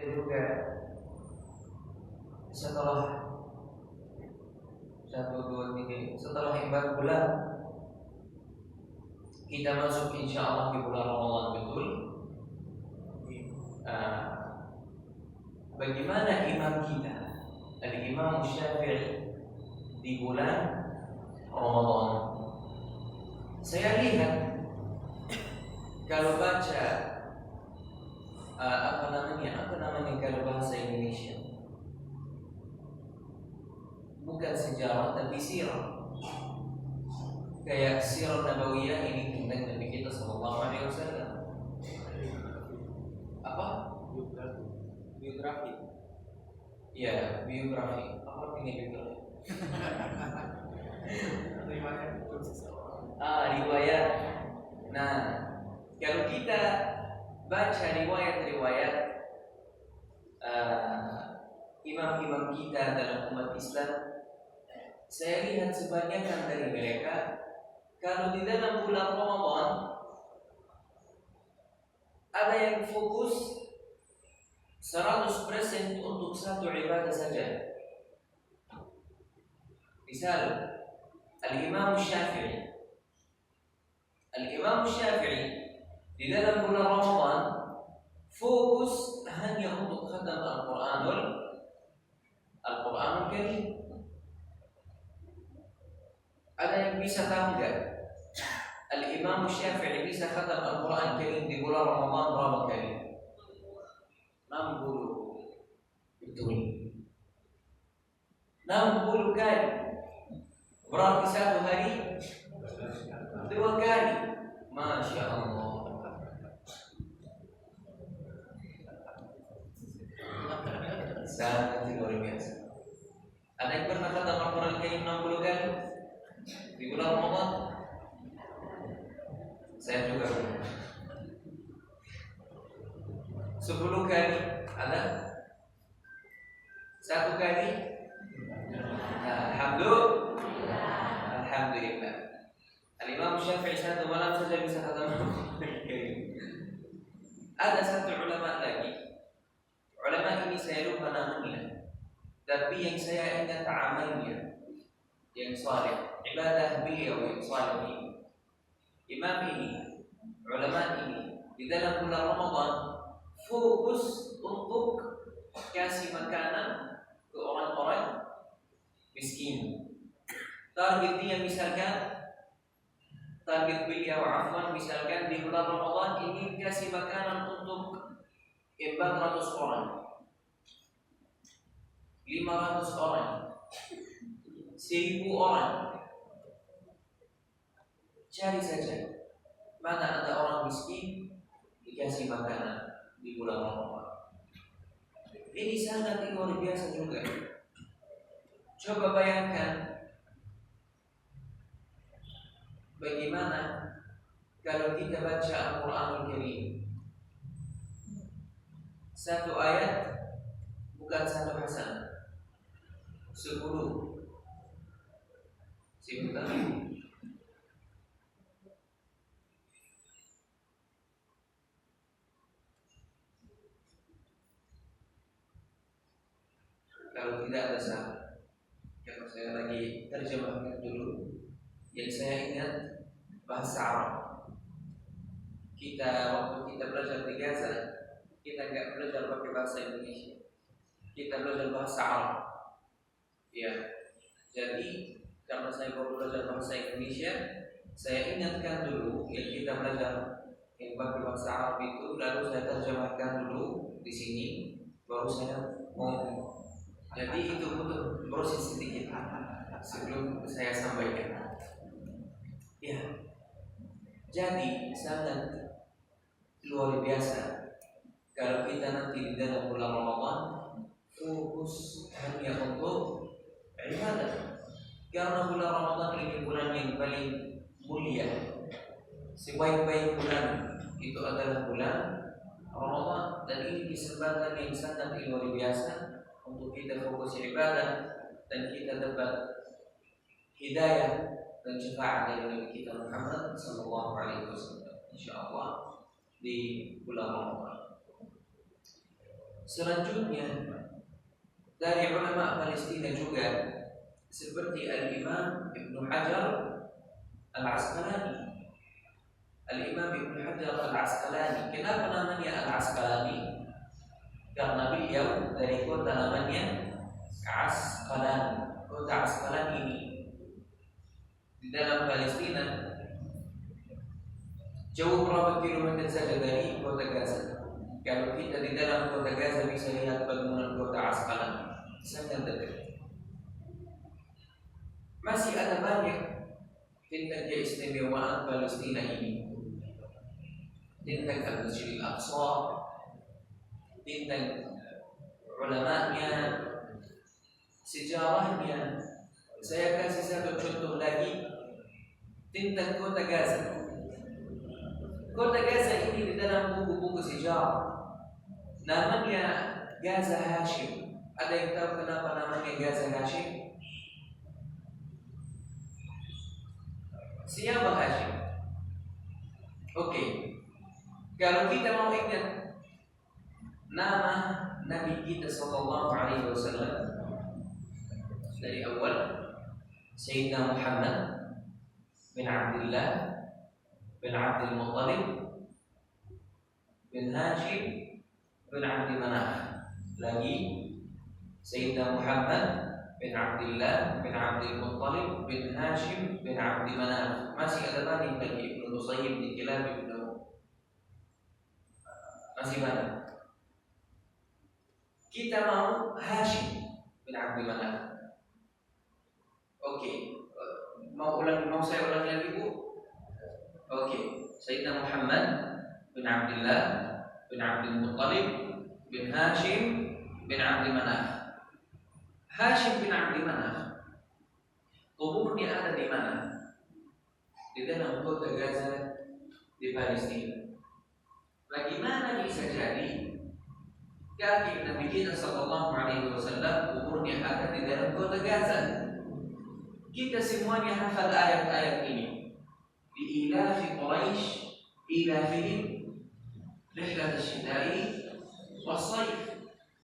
dan juga setelah 1, 2, 3 setelah imbar bulan kita masuk insya Allah di bulan Ramadan betul. Bagaimana imam kita Al-Imam Syafi'i di bulan Ramadan? Saya lihat kalau baca apa namanya kalau bahasa Indonesia, bukan sejarah tapi sirah, kayak sirah nabawiyah ini tentang Nabi kita sallallahu alaihi wasallam. Apa? Biografi. Ya, biografi. Apa artinya biografi? Riwayat. Nah, kalau kita baca riwayat-riwayat imam-imam kita dalam umat Islam, saya lihat sebagian dari mereka kalau di dalam bulan Ramadan ada yang fokus 100% untuk satu ibadah saja. Misal Al-Imam Syafi'i di dalam bulan Ramadan fokus hanya untuk khatam Al-Qur'anul Karim. Ada yang bisa tahu enggak? Al-Imam Syafi'i bisa khatam Al-Qur'an Karim di bulan Ramadan berapa kali? 60. Betul. 60 kali. Berarti satu hari 2 kali. Masya Allah. Sangat luar biasa. Ada yang pernah khatam Al-Qur'an Karim 60 kali di bulan Ramadan? Saya juga 10 kali ada? 1 kali? Alhamdulillah. Al-Imam Syafi'i satu malam saja bisa khatam Al-Qur'an Karim. Ada satu ulama lagi. Ulama ini saya lupa namanya, tapi yang saya ingat amalnya yang saleh, ibadah beliau yang saleh ini. Imam ini, ulama ini di dalam bulan Ramadan fokus untuk kasih makanan ke orang-orang miskin. Target misalkan di bulan Ramadan ingin kasih makanan untuk 400 orang, 500 orang, 1000 orang. Cari saja mana ada orang miskin dikasih makanan di bulan Ramadan. Ini sangat luar biasa juga. Coba bayangkan bagaimana kalau kita baca Al-Qur'anul Karim, satu ayat bukan satu hasanah, 10. Sebentar. Kalau tidak ada salah, kalau saya lagi terjemahkan dulu. Yang saya ingat bahasa Arab. Waktu kita belajar di Gaza, kita nggak belajar pakai bahasa Indonesia. Kita belajar bahasa Arab. Ya, jadi karena saya baru belajar bahasa Indonesia, saya ingatkan dulu yang kita belajar yang pakai bahasa Arab itu, lalu saya terjemahkan dulu di sini, baru saya ngomong. Jadi itu butuh proses sedikit sebelum saya sampaikan. Ya, jadi sangat luar biasa kalau kita nanti di dalam bulan Ramadan fokus hanya untuk ibadah. Karena bulan Ramadan ini bulan yang paling mulia. Sebaik-baik bulan itu adalah bulan Ramadan, dan ini kesempatan yang sangat luar biasa untuk kita fokus ibadah dan kita dapat hidayah dan syafaat dari Nabi kita Muhammad sallallahu alaihi wasallam insyaallah di bulan Ramadan. Selanjutnya dari ulama Palestina juga seperti Al-Imam Ibnu Hajar Al-Asqalani. Al-Imam Ibnu Hajar Al-Asqalani, kenapa namanya Al-Asqalani? Karena beliau dari kota namanya Asqalani. Kota Asqalani ini di dalam Palestina, jauh berapa kilometer saja dari kota Gaza. Kalau kita di dalam kota Gaza bisa lihat bangunan kota Asqalani, sangat dekat. Masih ada banyak tentang keistimewaan Palestina ini, tentang Al-Masjid Al-Aqsa, tentang ulamanya, sejarahnya. Saya kasih satu contoh lagi tentang kota Gaza. Kota Gaza ini di dalam buku-buku sejarah namanya Gaza Hashim. Ada yang tahu kenapa namanya Gaza Hashim? Siapa Hashim? Oke. Kalau kita mau ingat nama Nabi kita sallallahu alaihi wasallam dari awal, Sayyidina Muhammad bin Abdullah bin Abdul Muttalib bin Hashim bin Abdi Manaf. Lagi Sayyidina Muhammad bin Abdullah bin Abdul Muttalib bin Hashim bin Abdi Manaf. Masih ada banyak lagi, Ibnu Nusayyib di Kilab Ibnu, masih banyak. Kita mau Hashim bin Abdi Manaf. Oke, mau saya ulang lagi, Bu? Oke, Sayyidina Muhammad bin Abdullah bin Abdul Muttalib bin Hashim bin Abdi Manaf. Hashim bin Abdi Manaf kuburnya ada di mana? Di dalam kota Gaza di Palestina. Bagaimana bisa jadi kaki Nabi kita sallallahu alaihi wasallam kuburnya ada di dalam kota Gaza? Kita semuanya hafal ayat-ayat ini. Di ilafi Quraisy ilafihim rihlat asy-syita'i was-sayf.